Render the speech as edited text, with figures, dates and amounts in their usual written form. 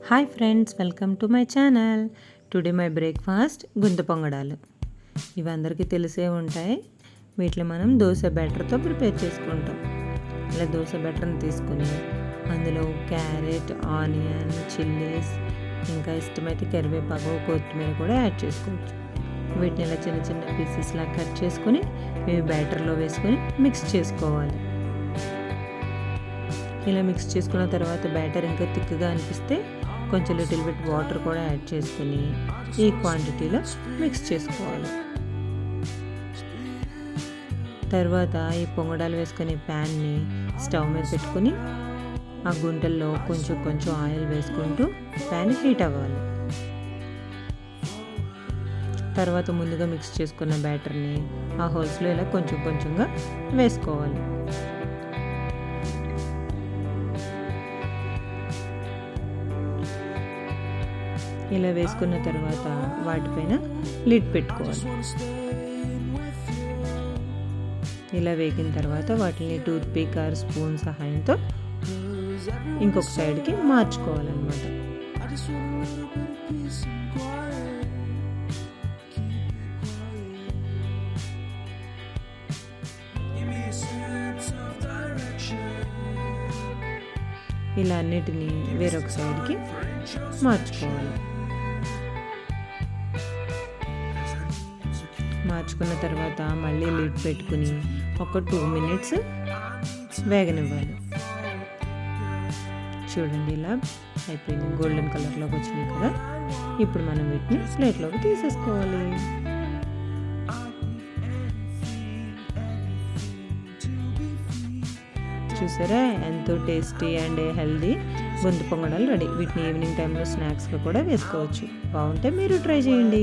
Hi friends, welcome to my channel. Today my breakfast గుంత పొంగడాలు. ఇవి అందరికీ తెలిసే ఉంటాయి. వీటిని మనం దోశ బ్యాటర్తో ప్రిపేర్ చేసుకుంటాం. ఇలా దోశ బ్యాటర్ని తీసుకుని అందులో క్యారెట్, ఆనియన్, చిల్లీస్, ఇంకా ఇష్టమైతే కరివేపాకు, కొత్తిమీర కూడా యాడ్ చేసుకోవచ్చు. వీటిని ఇలా చిన్న చిన్న పీసెస్లా కట్ చేసుకుని ఇవి బ్యాటర్లో వేసుకొని మిక్స్ చేసుకోవాలి. ఇలా మిక్స్ చేసుకున్న తర్వాత బ్యాటర్ ఇంకా థిక్గా అనిపిస్తే కొంచెం లిటిల్ బిట్ వాటర్ కూడా యాడ్ చేసుకుని ఈ క్వాంటిటీలో మిక్స్ చేసుకోవాలి. తర్వాత ఈ పొంగడాలు వేసుకునే ప్యాన్ని స్టవ్ మీద పెట్టుకుని ఆ గుంటల్లో కొంచెం కొంచెం ఆయిల్ వేసుకుంటూ ప్యాన్ హీట్ అవ్వాలి. తర్వాత ముందుగా మిక్స్ చేసుకున్న బ్యాటర్ని ఆ హోల్స్లో ఇలా కొంచెం కొంచెంగా వేసుకోవాలి. ఇలా వేసుకున్న తర్వాత వాటిపైన లిడ్ పెట్టుకోవాలి. ఇలా వేగిన తర్వాత వాటిని టూత్ పిక్ ఆర్ స్పూన్ సహాయంతో ఇంకొక సైడ్కి మార్చుకోవాలన్నమాట. ఇలా అన్నిటినీ వేరొక సైడ్కి మార్చుకోవాలి. మార్చుకున్న తర్వాత మళ్ళీ లిడ్ పెట్టుకుని ఒక 2 minutes వేగనివ్వాలి. చూడండి, ఇలా అయిపోయింది, గోల్డెన్ కలర్లోకి వచ్చినాయి కదా. ఇప్పుడు మనం వీటిని ప్లేట్లోకి తీసేసుకోవాలి. చూసారా, ఎంతో టేస్టీ అండ్ హెల్దీ గుంత పొంగడాలు రెడీ. వీటిని ఈవినింగ్ టైంలో స్నాక్స్గా కూడా వేసుకోవచ్చు. బాగుంటే మీరు ట్రై చేయండి.